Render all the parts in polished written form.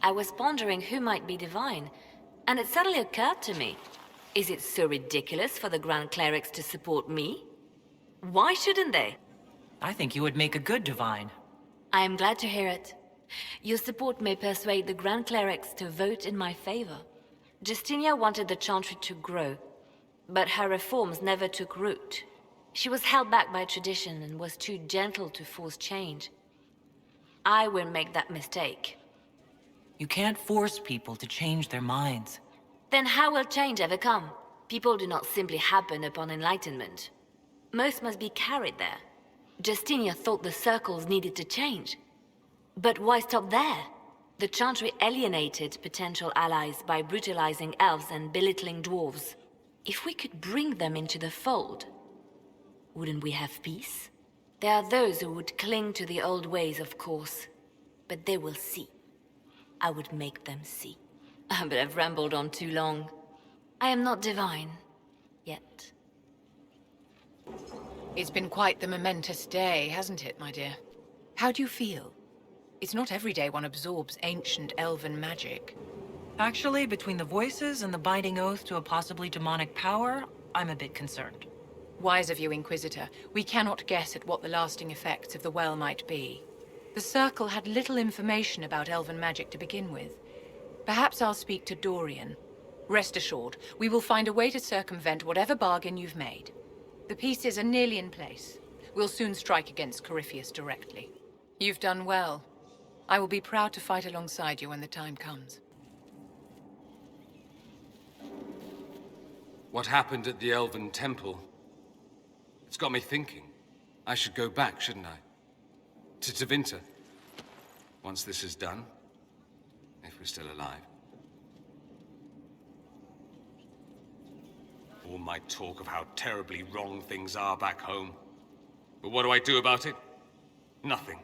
I was pondering who might be divine, and it suddenly occurred to me. Is it so ridiculous for the Grand Clerics to support me? Why shouldn't they? I think you would make a good divine. I am glad to hear it. Your support may persuade the Grand Clerics to vote in my favor. Justinia wanted the Chantry to grow, but her reforms never took root. She was held back by tradition and was too gentle to force change. I will make that mistake. You can't force people to change their minds. Then how will change ever come? People do not simply happen upon enlightenment. Most must be carried there. Justinia thought the circles needed to change. But why stop there? The Chantry alienated potential allies by brutalizing elves and belittling dwarves. If we could bring them into the fold, wouldn't we have peace? There are those who would cling to the old ways, of course. But they will see. I would make them see. But I've rambled on too long. I am not divine. Yet. It's been quite the momentous day, hasn't it, my dear? How do you feel? It's not every day one absorbs ancient elven magic. Actually, between the voices and the binding oath to a possibly demonic power, I'm a bit concerned. Wise of you, Inquisitor. We cannot guess at what the lasting effects of the well might be. The Circle had little information about elven magic to begin with. Perhaps I'll speak to Dorian. Rest assured, we will find a way to circumvent whatever bargain you've made. The pieces are nearly in place. We'll soon strike against Corypheus directly. You've done well. I will be proud to fight alongside you when the time comes. What happened at the Elven Temple? It's got me thinking. I should go back, shouldn't I? To Tevinter. Once this is done. If we're still alive. All my talk of how terribly wrong things are back home. But what do I do about it? Nothing.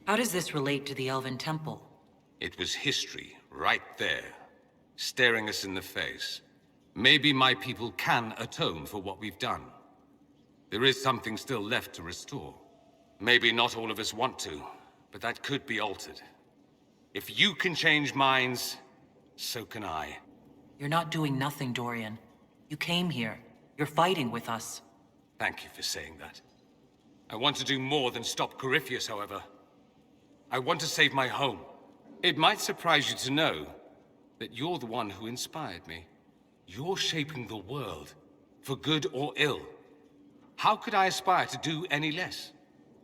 How does this relate to the Elven Temple? It was history, right there. Staring us in the face. Maybe my people can atone for what we've done. There is something still left to restore. Maybe not all of us want to, but that could be altered. If you can change minds, so can I. You're not doing nothing, Dorian. You came here. You're fighting with us. Thank you for saying that. I want to do more than stop Corypheus, however. I want to save my home. It might surprise you to know that you're the one who inspired me. You're shaping the world, for good or ill. How could I aspire to do any less?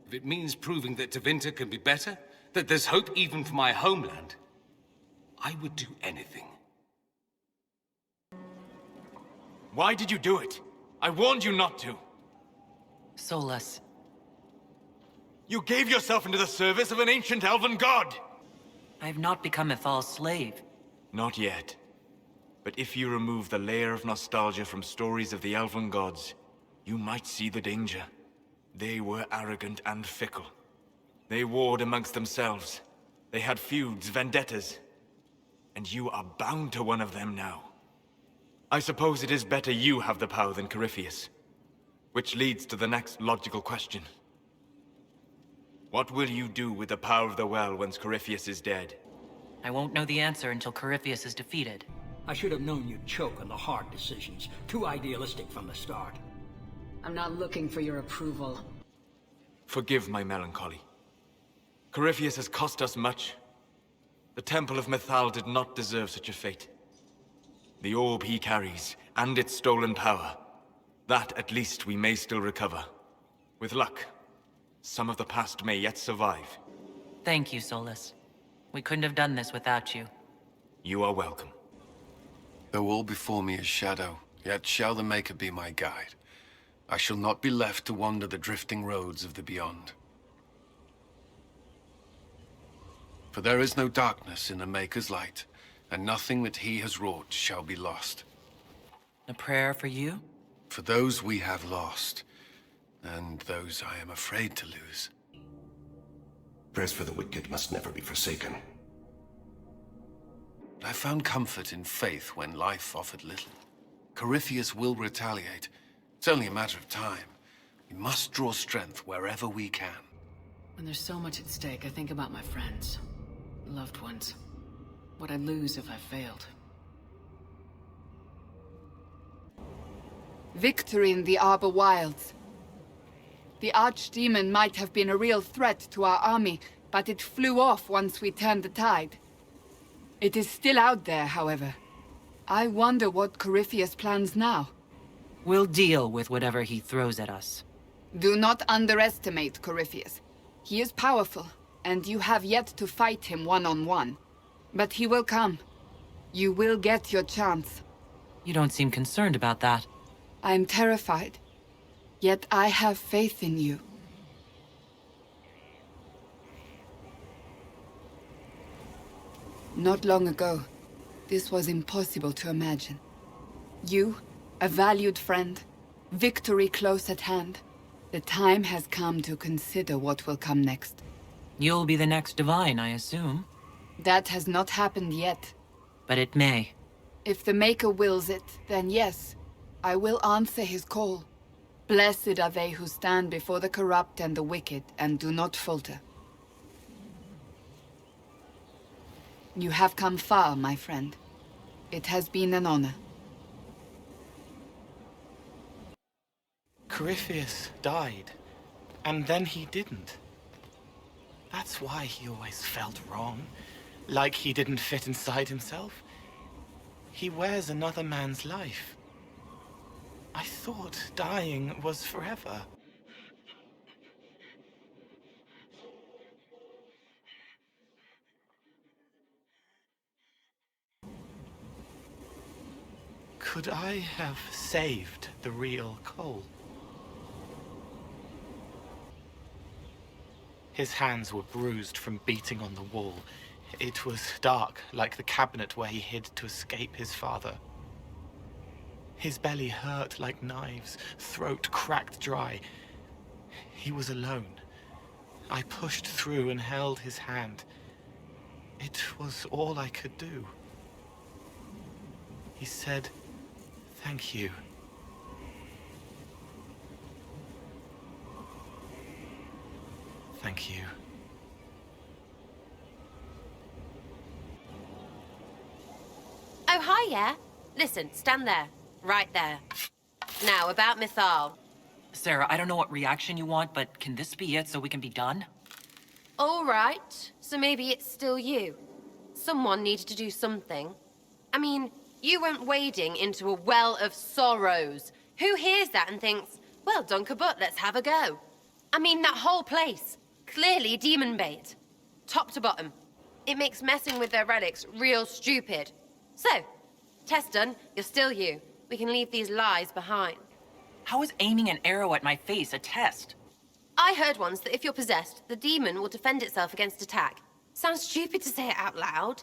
If it means proving that Tevinter can be better, that there's hope even for my homeland, I would do anything. Why did you do it? I warned you not to. Solus. You gave yourself into the service of an ancient elven god! I have not become Ithal's slave. Not yet. But if you remove the layer of nostalgia from stories of the elven gods, you might see the danger. They were arrogant and fickle. They warred amongst themselves. They had feuds, vendettas. And you are bound to one of them now. I suppose it is better you have the power than Corypheus. Which leads to the next logical question. What will you do with the power of the well once Corypheus is dead? I won't know the answer until Corypheus is defeated. I should have known you'd choke on the hard decisions. Too idealistic from the start. I'm not looking for your approval. Forgive my melancholy. Corypheus has cost us much. The Temple of Mythal did not deserve such a fate. The orb he carries, and its stolen power, that at least we may still recover. With luck, some of the past may yet survive. Thank you, Solus. We couldn't have done this without you. You are welcome. Though all before me is shadow, yet shall the Maker be my guide. I shall not be left to wander the drifting roads of the beyond. For there is no darkness in the Maker's light, and nothing that he has wrought shall be lost. A prayer for you? For those we have lost, and those I am afraid to lose. Prayers for the wicked must never be forsaken. I found comfort in faith when life offered little. Corypheus will retaliate. It's only a matter of time. We must draw strength wherever we can. When there's so much at stake, I think about my friends. Loved ones. What I'd lose if I failed. Victory in the Arbor Wilds. The Archdemon might have been a real threat to our army, but it flew off once we turned the tide. It is still out there, however. I wonder what Corypheus plans now. We'll deal with whatever he throws at us. Do not underestimate Corypheus. He is powerful, and you have yet to fight him one-on-one. But he will come. You will get your chance. You don't seem concerned about that. I'm terrified. Yet I have faith in you. Not long ago, this was impossible to imagine. You, a valued friend, victory close at hand. The time has come to consider what will come next. You'll be the next Divine, I assume. That has not happened yet. But it may. If the Maker wills it, then yes, I will answer his call. Blessed are they who stand before the corrupt and the wicked and do not falter. You have come far, my friend. It has been an honor. Corypheus died, and then he didn't. That's why he always felt wrong, like he didn't fit inside himself. He wears another man's life. I thought dying was forever. Could I have saved the real Cole? His hands were bruised from beating on the wall. It was dark, like the cabinet where he hid to escape his father. His belly hurt like knives, throat cracked dry. He was alone. I pushed through and held his hand. It was all I could do. He said, "Thank you." Thank you. Oh, hi, yeah. Listen, stand there. Right there. Now, about Mythal. Sarah, I don't know what reaction you want, but can this be it so we can be done? All right. So maybe it's still you. Someone needed to do something. I mean, you went wading into a well of sorrows. Who hears that and thinks, well, Dunkerbutt, let's have a go? I mean, that whole place. Clearly demon bait. Top to bottom. It makes messing with their relics real stupid. So, test done, you're still you. We can leave these lies behind. How is aiming an arrow at my face a test? I heard once that if you're possessed, the demon will defend itself against attack. Sounds stupid to say it out loud.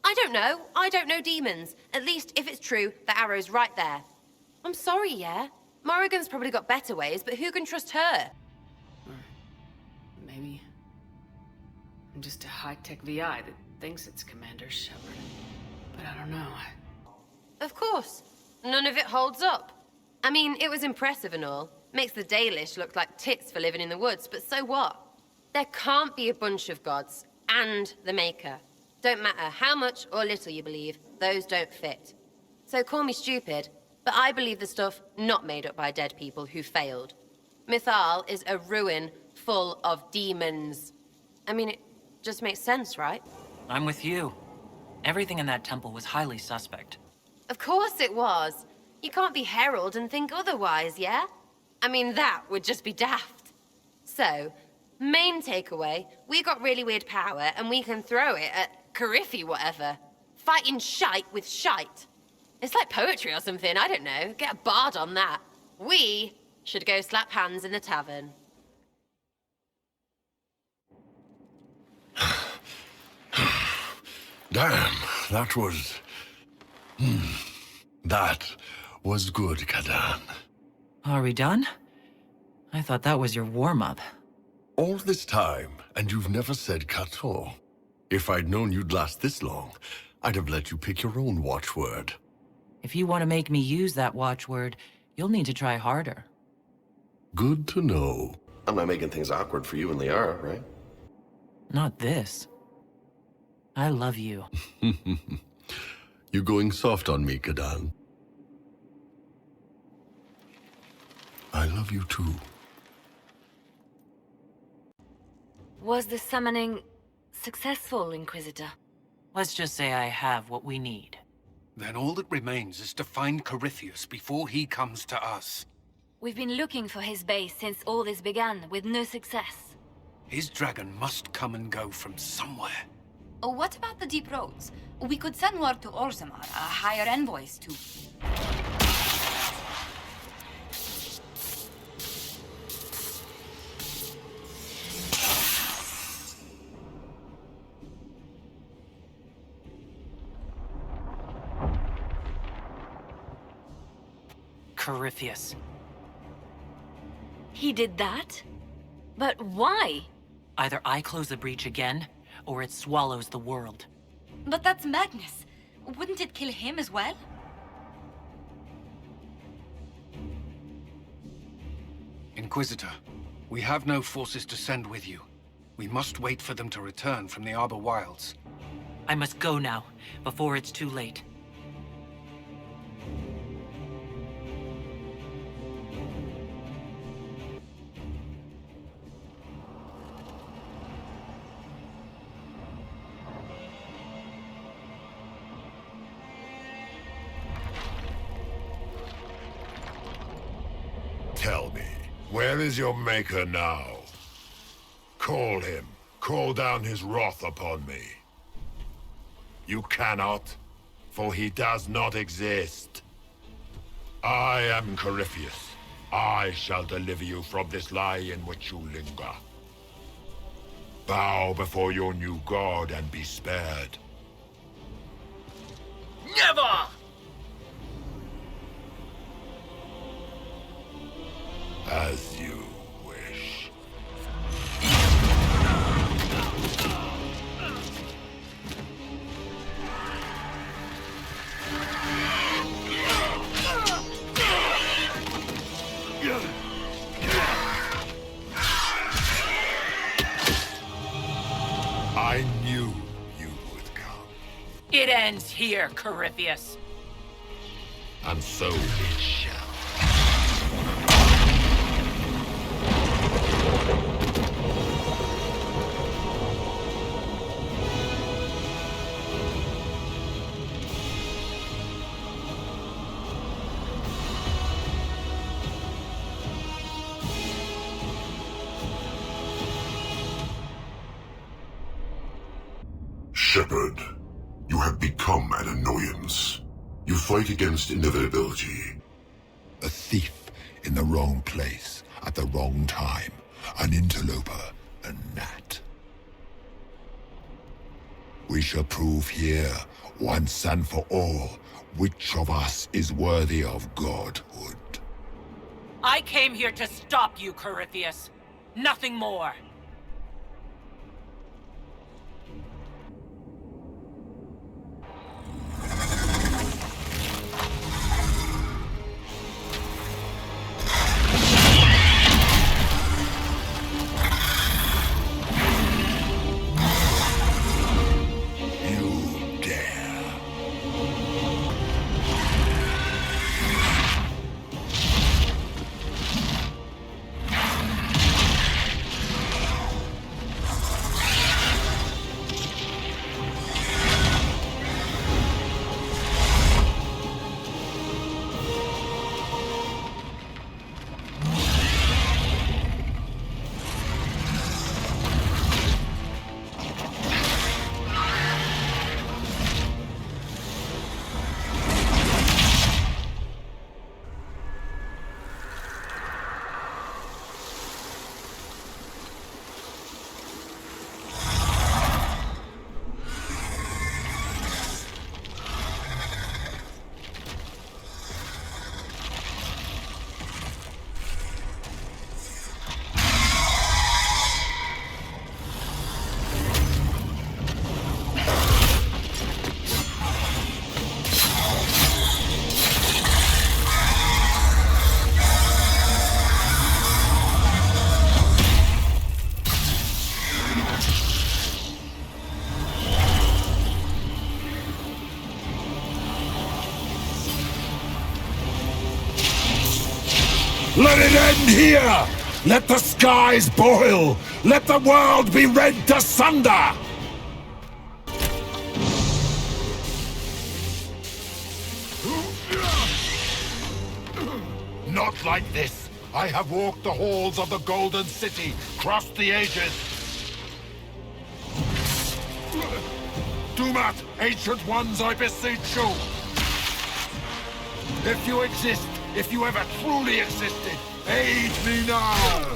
I don't know. I don't know demons. At least, if it's true, the arrow's right there. I'm sorry, yeah? Morrigan's probably got better ways, but who can trust her? Or maybe I'm just a high-tech VI that thinks it's Commander Shepard. But I don't know. Of course. None of it holds up. I mean, it was impressive and all. Makes the Dalish look like tits for living in the woods, but so what? There can't be a bunch of gods and the Maker. Don't matter how much or little you believe, those don't fit. So call me stupid, but I believe the stuff not made up by dead people who failed. Mythal is a ruin full of demons. I mean, it just makes sense, right? I'm with you. Everything in that temple was highly suspect. Of course it was. You can't be Herald and think otherwise, yeah? I mean, that would just be daft. So, main takeaway, we got really weird power and we can throw it at Corypheus whatever. Fighting shite with shite. It's like poetry or something, I don't know. Get a bard on that. We should go slap hands in the tavern. Damn, that was... That was good, Kadan. Are we done? I thought that was your warm-up. All this time, and you've never said Kato. If I'd known you'd last this long, I'd have let you pick your own watchword. If you want to make me use that watchword, you'll need to try harder. Good to know. I'm not making things awkward for you and Liara, right? Not this. I love you. You going soft on me, Kadan? I love you too. Was the summoning successful, Inquisitor? Let's just say I have what we need. Then all that remains is to find Corypheus before he comes to us. We've been looking for his base since all this began, with no success. His dragon must come and go from somewhere. Oh, what about the deep roads? We could send word to Orzammar, hire envoys to... Corypheus. He did that? But why? Either I close the breach again, or it swallows the world. But that's madness. Wouldn't it kill him as well? Inquisitor, we have no forces to send with you. We must wait for them to return from the Arbor Wilds. I must go now, before it's too late. Tell me, where is your maker now? Call him. Call down his wrath upon me. You cannot, for he does not exist. I am Corypheus. I shall deliver you from this lie in which you linger. Bow before your new god and be spared. Never! As you wish. I knew you would come. It ends here, Corypheus. And so it shall. Shepard, you have become an annoyance. You fight against inevitability. A thief in the wrong place at the wrong time. An interloper, a gnat. We shall prove here, once and for all, which of us is worthy of godhood. I came here to stop you, Corypheus. Nothing more. Let it end here! Let the skies boil! Let the world be rent asunder! Not like this! I have walked the halls of the Golden City, crossed the ages. Do not, ancient ones, I beseech you! If you exist, if you ever truly existed, aid me now!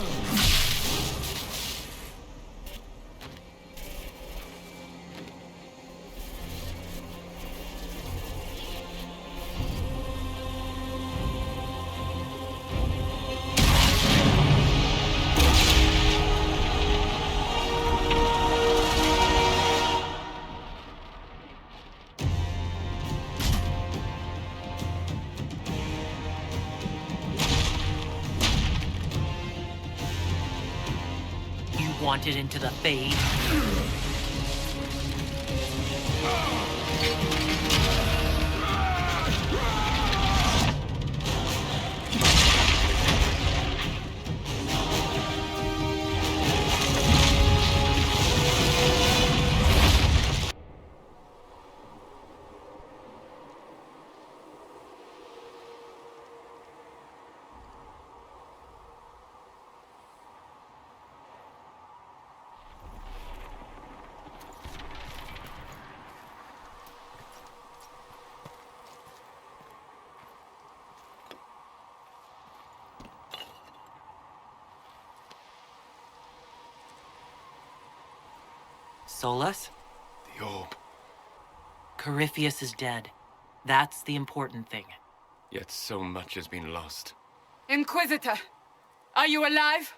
Wanted into the Fade. Solus? The orb. Corypheus is dead. That's the important thing. Yet so much has been lost. Inquisitor, are you alive?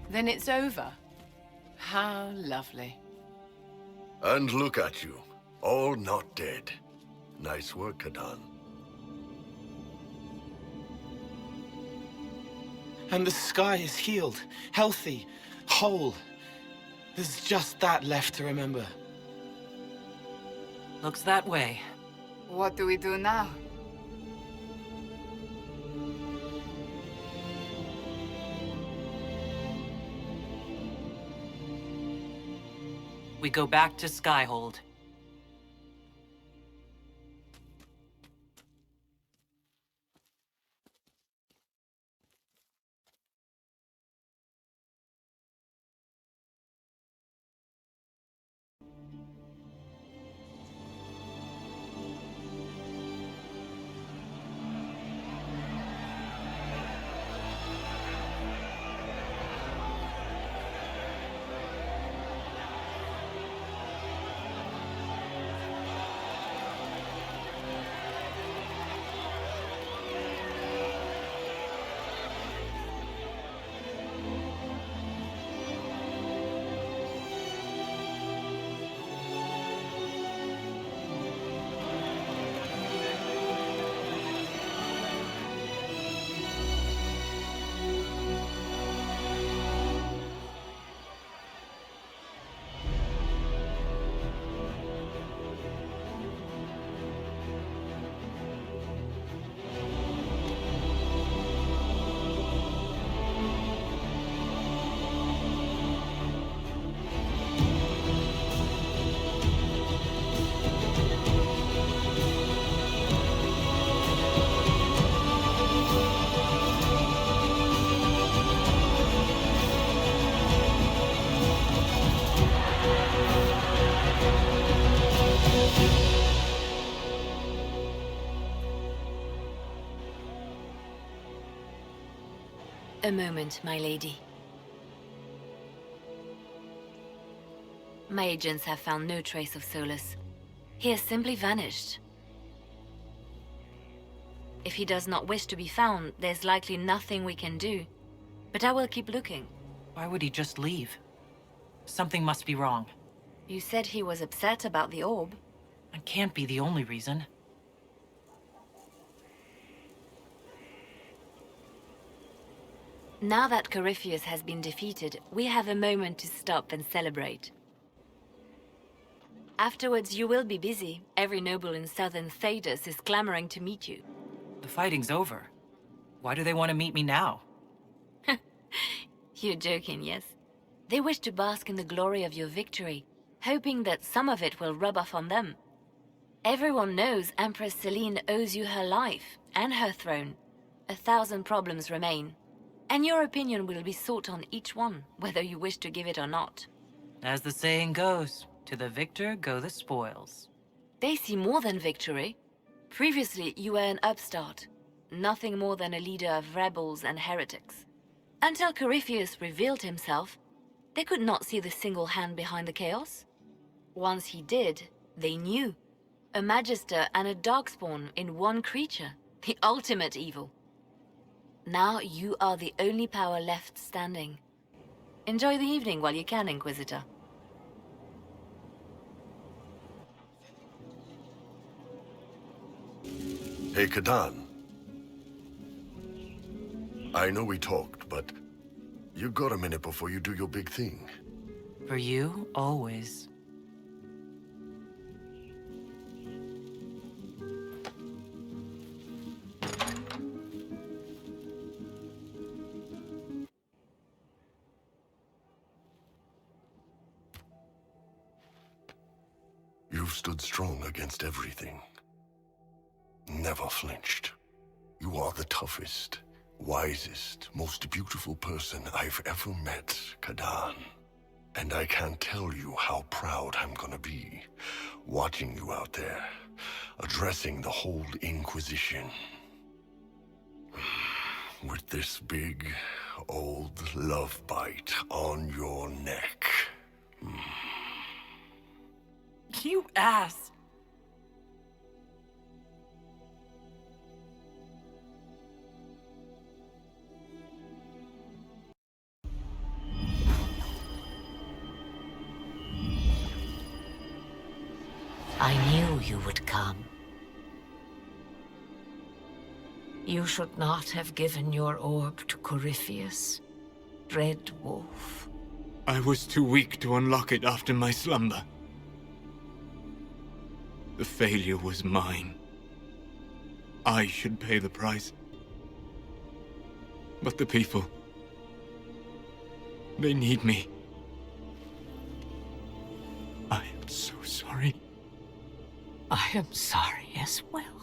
Then it's over. How lovely. And look at you. All not dead. Nice work, Kadan. And the sky is healed, healthy, whole. There's just that left to remember. Looks that way. What do we do now? We go back to Skyhold. A moment, my lady. My agents have found no trace of Solus. He has simply vanished. If he does not wish to be found, there's likely nothing we can do. But I will keep looking. Why would he just leave? Something must be wrong. You said he was upset about the orb. That can't be the only reason. Now that Corypheus has been defeated, we have a moment to stop and celebrate. Afterwards, you will be busy. Every noble in southern Thedas is clamoring to meet you. The fighting's over. Why do they want to meet me now? You're joking, yes? They wish to bask in the glory of your victory, hoping that some of it will rub off on them. Everyone knows Empress Celine owes you her life and her throne. 1,000 problems remain, and your opinion will be sought on each one, whether you wish to give it or not. As the saying goes, to the victor go the spoils. They see more than victory. Previously, you were an upstart, nothing more than a leader of rebels and heretics. Until Corypheus revealed himself, they could not see the single hand behind the chaos. Once he did, they knew. A Magister and a Darkspawn in one creature, the ultimate evil. Now you are the only power left standing. Enjoy the evening while you can, Inquisitor. Hey, Kadan. I know we talked, but you got a minute before you do your big thing. For you, always. You've stood strong against everything. Never flinched. You are the toughest, wisest, most beautiful person I've ever met, Kadan. And I can't tell you how proud I'm gonna be, watching you out there, addressing the whole Inquisition. With this big, old love bite on your neck. You ass! I knew you would come. You should not have given your orb to Corypheus, Red Wolf. I was too weak to unlock it after my slumber. The failure was mine. I should pay the price. But the people... they need me. I am so sorry. I am sorry as well.